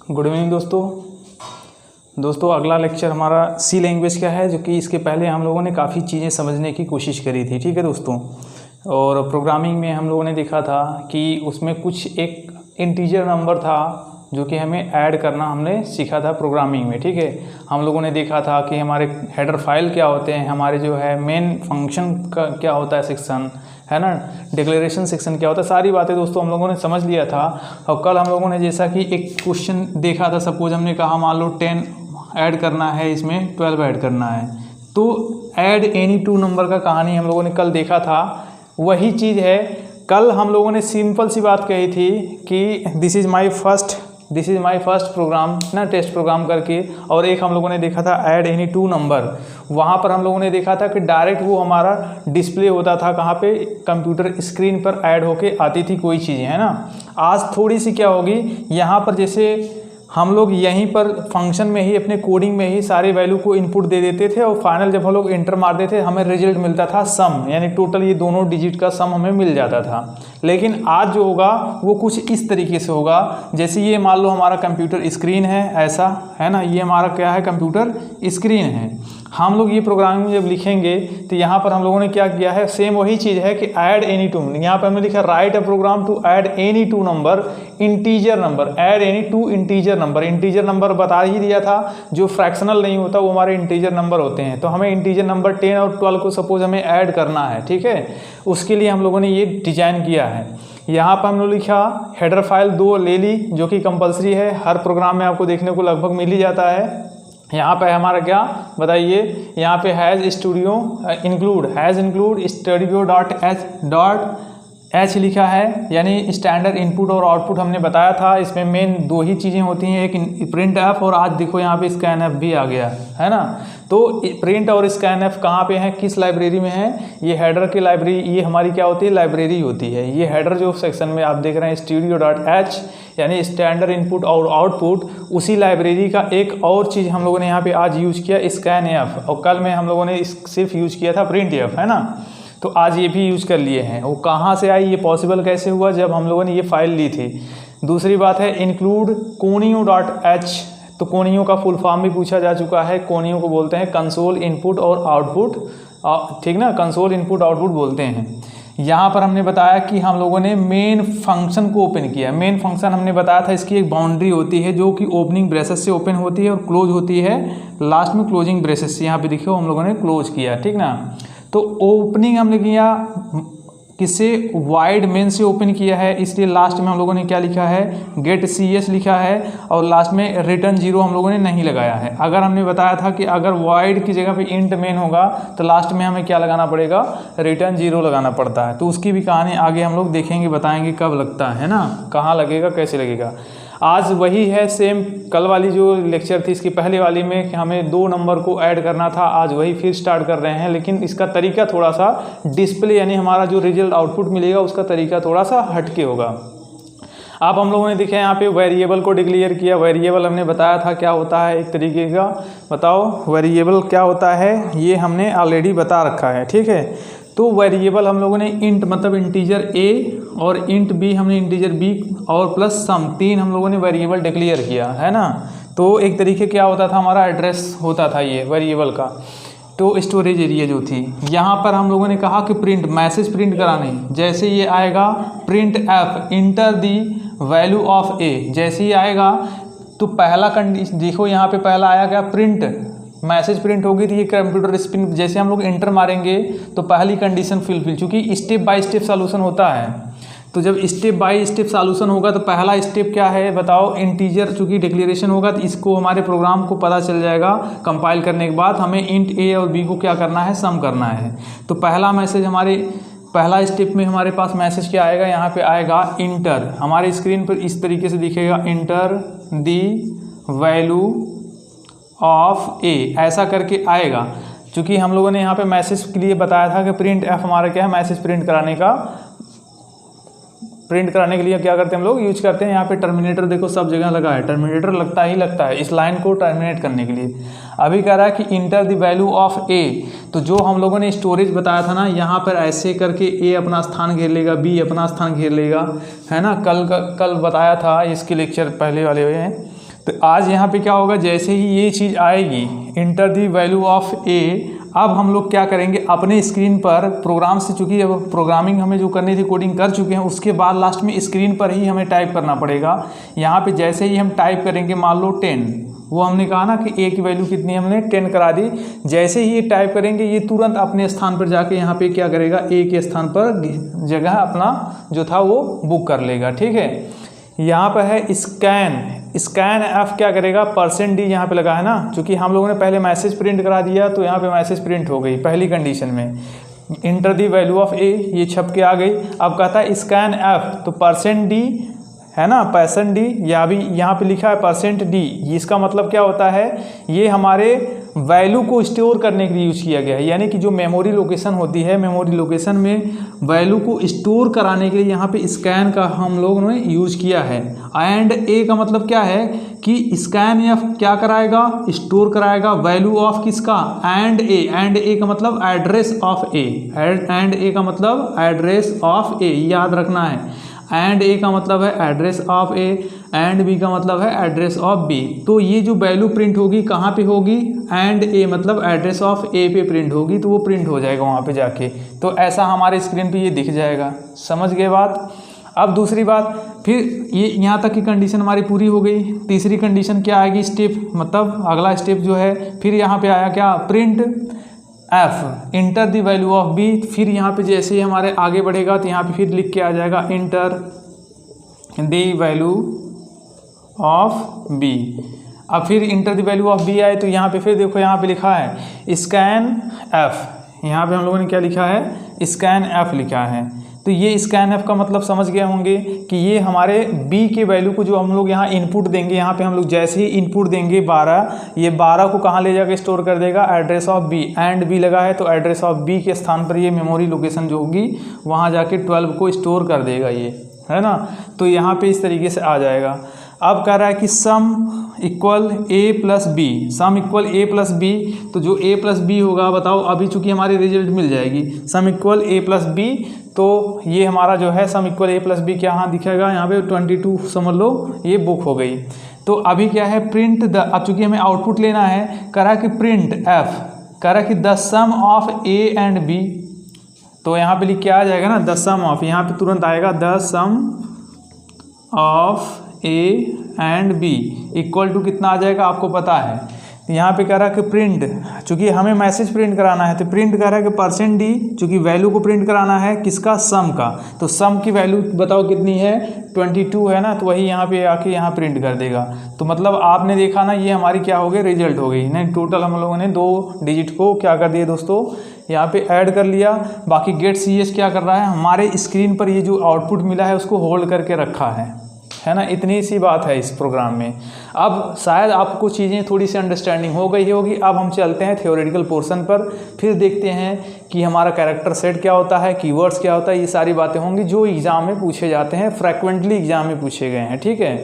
Good evening दोस्तों अगला lecture हमारा सी लैंग्वेज का है, जो कि इसके पहले हम लोगों ने काफ़ी चीज़ें समझने की कोशिश करी थी। ठीक है दोस्तों, और प्रोग्रामिंग में हम लोगों ने देखा था कि उसमें कुछ एक इंटीजर नंबर था जो कि हमें ऐड करना हमने सीखा था प्रोग्रामिंग में। ठीक है, हम लोगों ने देखा था कि हमारे हेडर फाइल क्या होते हैं, हमारे जो है मेन फंक्शन का क्या होता है सेक्शन, है ना, डिक्लेरेशन सेक्शन क्या होता है, सारी बातें दोस्तों हम लोगों ने समझ लिया था। और कल हम लोगों ने जैसा कि एक क्वेश्चन देखा था, सपोज हमने कहा मान लो 10 ऐड करना है, इसमें 12 ऐड करना है, तो ऐड एनी टू नंबर का कहानी हम लोगों ने कल देखा था। वही चीज़ है, कल हम लोगों ने सिंपल सी बात कही थी कि this is my first programme ना, टेस्ट प्रोग्राम करके। और एक हम लोगों ने देखा था ऐड एनी टू नंबर, वहाँ पर हम लोगों ने देखा था कि डायरेक्ट वो हमारा डिस्प्ले होता था कहाँ पे, कंप्यूटर स्क्रीन पर ऐड होके आती थी कोई चीज़, है ना। आज थोड़ी सी क्या होगी, यहाँ पर जैसे हम लोग यहीं पर फंक्शन में ही अपने कोडिंग में ही सारे वैल्यू को इनपुट दे देते थे, और फाइनल जब हम लोग इंटर मार देते हमें रिजल्ट मिलता था सम, यानी टोटल ये दोनों डिजिट का सम हमें मिल जाता था। लेकिन आज जो होगा वो कुछ इस तरीके से होगा, जैसे ये मान लो हमारा कंप्यूटर स्क्रीन है, ऐसा है ना, ये हमारा क्या है, कंप्यूटर स्क्रीन है। हम लोग ये प्रोग्रामिंग जब लिखेंगे तो यहाँ पर हम लोगों ने क्या किया है, सेम वही चीज़ है कि ऐड एनी टू, यहाँ पर हमने लिखा write a programme to add any two number integer number, add any two integer number. Integer number बता ही दिया था, जो फ्रैक्शनल नहीं होता वो हमारे इंटीजर नंबर होते हैं। तो हमें इंटीजर नंबर 10 और 12 को सपोज हमें ऐड करना है, ठीक है, उसके लिए हम लोगों ने ये डिजाइन किया है। यहाँ पर हमने लिखा हेडर फाइल 2 ले ली, जो कि कंपलसरी है, हर प्रोग्राम में आपको देखने को लगभग मिल ही जाता है। यहाँ पे हमारा क्या बताइए, यहाँ पे हैज़ इंक्लूड स्टूडियो .h लिखा है, यानी स्टैंडर्ड इनपुट और आउटपुट हमने बताया था। इसमें मेन 2 ही चीज़ें होती हैं, एक प्रिंट एफ, और आज देखो यहाँ पे स्कैन एफ भी आ गया है ना। तो प्रिंट और स्कैन एफ कहाँ पे हैं, किस लाइब्रेरी में है, ये हेडर की लाइब्रेरी, ये हमारी क्या होती है, लाइब्रेरी होती है। ये हेडर जो सेक्शन में आप देख रहे हैं स्टूडियो .h, यानी स्टैंडर्ड इनपुट और आउटपुट, उसी लाइब्रेरी का एक और चीज़ हम लोगों ने यहाँ पे आज यूज किया, स्कैन एफ, और कल में हम लोगों ने सिर्फ यूज किया था प्रिंट एफ, है ना। तो आज ये भी यूज कर लिए हैं। वो कहाँ से आई, ये पॉसिबल कैसे हुआ, जब हम लोगों ने ये फाइल ली थी। दूसरी बात है इंक्लूड कोनियो .h, तो कोनियो का फुल फॉर्म भी पूछा जा चुका है। कोनियो को बोलते हैं कंसोल इनपुट और आउटपुट, ठीक ना, कंसोल इनपुट आउटपुट बोलते हैं। यहाँ पर हमने बताया कि हम लोगों ने मेन फंक्शन को ओपन किया। मेन फंक्शन हमने बताया था इसकी एक बाउंड्री होती है, जो कि ओपनिंग ब्रेसेस से ओपन होती है और क्लोज होती है लास्ट में क्लोजिंग ब्रेसेस से। यहाँ पे देखिए हम लोगों ने क्लोज किया, ठीक ना। तो ओपनिंग हमने किया किससे, वाइड मेन से ओपन किया है, इसलिए लास्ट में हम लोगों ने क्या लिखा है, गेट CS लिखा है, और लास्ट में रिटर्न 0 हम लोगों ने नहीं लगाया है। अगर हमने बताया था कि अगर वाइड की जगह पे इंट मेन होगा तो लास्ट में हमें क्या लगाना पड़ेगा, रिटर्न 0 लगाना पड़ता है। तो उसकी भी कहानी आगे हम लोग देखेंगे, बताएंगे कब लगता है ना, कहाँ लगेगा, कैसे लगेगा। आज वही है सेम, कल वाली जो लेक्चर थी इसकी पहले वाली में कि हमें 2 नंबर को ऐड करना था, आज वही फिर स्टार्ट कर रहे हैं। लेकिन इसका तरीका थोड़ा सा डिस्प्ले, यानी हमारा जो रिजल्ट आउटपुट मिलेगा उसका तरीका थोड़ा सा हटके होगा। अब हम लोगों ने देखा यहाँ पे वेरिएबल को डिक्लेयर किया। वेरिएबल हमने बताया था क्या होता है, एक तरीके का, बताओ वेरिएबल क्या होता है, ये हमने ऑलरेडी बता रखा है, ठीक है। तो वेरिएबल हम लोगों ने इंट मतलब इंटीजर A और इंट B, हमने इंटीजर B और प्लस सम, 3 हम लोगों ने वेरिएबल डिक्लेयर किया, है ना। तो एक तरीके क्या होता था, हमारा एड्रेस होता था ये वेरिएबल का। तो स्टोरेज एरिया जो थी, यहाँ पर हम लोगों ने कहा कि प्रिंट, मैसेज प्रिंट कराने, जैसे ये आएगा print F inter the value of A, जैसे ही आएगा तो पहला कंडीशन देखो, यहाँ पे पहला आया क्या, प्रिंट, मैसेज प्रिंट होगी। तो ये कंप्यूटर स्क्रीन जैसे हम लोग इंटर मारेंगे तो पहली कंडीशन फिल, चूँकि स्टेप बाय स्टेप सॉल्यूशन होता है। तो जब स्टेप बाय स्टेप सॉल्यूशन होगा तो पहला स्टेप क्या है बताओ, इंटीजर चूँकि डिक्लेरेशन होगा तो इसको हमारे प्रोग्राम को पता चल जाएगा कंपाइल करने के बाद हमें इंट A और B को क्या करना है, सम करना है। तो पहला मैसेज हमारे पहला स्टेप में हमारे पास मैसेज क्या आएगा, यहाँ पे आएगा इंटर, हमारे स्क्रीन पर इस तरीके से दिखेगा, inter the value of A, ऐसा करके आएगा। क्योंकि हम लोगों ने यहाँ पे मैसेज के लिए बताया था कि प्रिंट F हमारा क्या है, मैसेज प्रिंट कराने के लिए क्या करते हैं हम लोग, यूज करते हैं। यहाँ पे टर्मिनेटर देखो सब जगह लगा है, टर्मिनेटर लगता ही लगता है इस लाइन को टर्मिनेट करने के लिए। अभी कह रहा है कि enter the value of A, तो जो हम लोगों ने स्टोरेज बताया था ना, यहाँ पर ऐसे करके A अपना स्थान घेर लेगा, B अपना स्थान घेर लेगा, है ना। कल बताया था इसके लेक्चर पहले वाले में। तो आज यहाँ पे क्या होगा, जैसे ही ये चीज़ आएगी इंटर दी वैल्यू ऑफ ए, अब हम लोग क्या करेंगे अपने स्क्रीन पर प्रोग्राम से, चूँकि अब प्रोग्रामिंग हमें जो करनी थी कोडिंग कर चुके हैं, उसके बाद लास्ट में स्क्रीन पर ही हमें टाइप करना पड़ेगा। यहाँ पे जैसे ही हम टाइप करेंगे, मान लो 10, वो हमने कहा ना कि ए की वैल्यू कितनी हमने 10 करा दी, जैसे ही ये टाइप करेंगे ये तुरंत अपने स्थान पर जाके यहाँ पे क्या करेगा, ए के स्थान पर जगह अपना जो था वो बुक कर लेगा। ठीक है, यहाँ पर है स्कैन एफ क्या करेगा, %d यहाँ पे लगा है ना, क्योंकि हम लोगों ने पहले मैसेज प्रिंट करा दिया तो यहाँ पे मैसेज प्रिंट हो गई पहली कंडीशन में। इंटर दी वैल्यू ऑफ ए, ये छप के आ गई। अब कहता है स्कैन एफ, तो %d है ना, %d, या भी यहाँ पे लिखा है %d, इसका मतलब क्या होता है, ये हमारे वैल्यू को स्टोर करने के लिए यूज़ किया गया है। यानी कि जो मेमोरी लोकेशन होती है, मेमोरी लोकेशन में वैल्यू को स्टोर कराने के लिए यहाँ पे स्कैन का हम लोगों ने यूज़ किया है। एंड ए का मतलब क्या है कि स्कैन एफ क्या कराएगा, स्टोर कराएगा वैल्यू ऑफ किसका, एंड ए का मतलब एड्रेस ऑफ ए, एंड ए का मतलब एड्रेस ऑफ ए, याद रखना है। एंड ए का मतलब है address of A, and B का मतलब है एड्रेस ऑफ बी। तो ये जो वैल्यू प्रिंट होगी कहाँ पे होगी, एंड ए मतलब एड्रेस ऑफ ए पे प्रिंट होगी, तो वो प्रिंट हो जाएगा वहाँ पे जाके। तो ऐसा हमारे स्क्रीन पे ये दिख जाएगा। समझ गए बात। अब दूसरी बात, फिर ये यहाँ तक की कंडीशन हमारी पूरी हो गई। तीसरी कंडीशन क्या आएगी, स्टेप, मतलब अगला स्टेप जो है, फिर यहाँ पे आया क्या, printf enter the value of B. फिर यहाँ पे जैसे ही हमारे आगे बढ़ेगा तो यहाँ पे फिर लिख के आ जाएगा enter the value of B. अब फिर enter the value of B आए तो यहाँ पे फिर देखो, यहाँ पे लिखा है स्कैन एफ, यहाँ पे हम लोगों ने क्या लिखा है, स्कैन एफ लिखा है। तो ये स्कैन एफ का मतलब समझ गए होंगे कि ये हमारे बी के वैल्यू को जो हम लोग यहाँ इनपुट देंगे, यहाँ पे हम लोग जैसे ही इनपुट देंगे 12, ये 12 को कहाँ ले जाकर स्टोर कर देगा, address of B. And B लगा है तो एड्रेस ऑफ बी के स्थान पर ये मेमोरी लोकेशन जो होगी वहाँ जाके 12 को स्टोर कर देगा, ये है ना। तो यहाँ पे इस तरीके से आ जाएगा। अब कह रहा है कि सम इक्वल ए प्लस बी, सम इक्वल ए प्लस बी, तो जो ए प्लस बी होगा बताओ, अभी चूंकि हमारी रिजल्ट मिल जाएगी सम इक्वल ए प्लस बी, तो ये हमारा जो है सम इक्वल ए प्लस बी क्या यहाँ दिखेगा, यहाँ पे 22 समझ लो ये बुक हो गई। तो अभी क्या है, प्रिंट द, अब चूंकि हमें आउटपुट लेना है, करा कि प्रिंट एफ, करा कि the sum of A and B, तो यहाँ पे लिख के आ जाएगा ना द सम ऑफ, यहाँ पे तुरंत आएगा the sum of A and B equal to कितना आ जाएगा आपको पता है। यहाँ पे कह रहा है कि प्रिंट, चूंकि हमें मैसेज प्रिंट कराना है तो प्रिंट कर रहा है कि %d, चूंकि वैल्यू को प्रिंट कराना है किसका, सम का, तो सम की वैल्यू बताओ कितनी है, 22 है ना, तो वही यहाँ पे आके यहाँ प्रिंट कर देगा। तो मतलब आपने देखा ना, ये हमारी क्या हो गई, रिजल्ट हो गई नहीं। टोटल हम लोगों ने 2 डिजिट को क्या कर दिया दोस्तों, यहाँ पे ऐड कर लिया। बाकी गेट CS क्या कर रहा है, हमारे स्क्रीन पर ये जो आउटपुट मिला है उसको होल्ड करके रखा है ना। इतनी सी बात है इस प्रोग्राम में। अब शायद आपको चीज़ें थोड़ी सी अंडरस्टैंडिंग हो गई होगी। अब हम चलते हैं थ्योरेटिकल पोर्शन पर, फिर देखते हैं कि हमारा कैरेक्टर सेट क्या होता है, कीवर्ड्स क्या होता है, ये सारी बातें होंगी जो एग्ज़ाम में पूछे जाते हैं, फ्रैक्वेंटली एग्ज़ाम में पूछे गए हैं। ठीक है।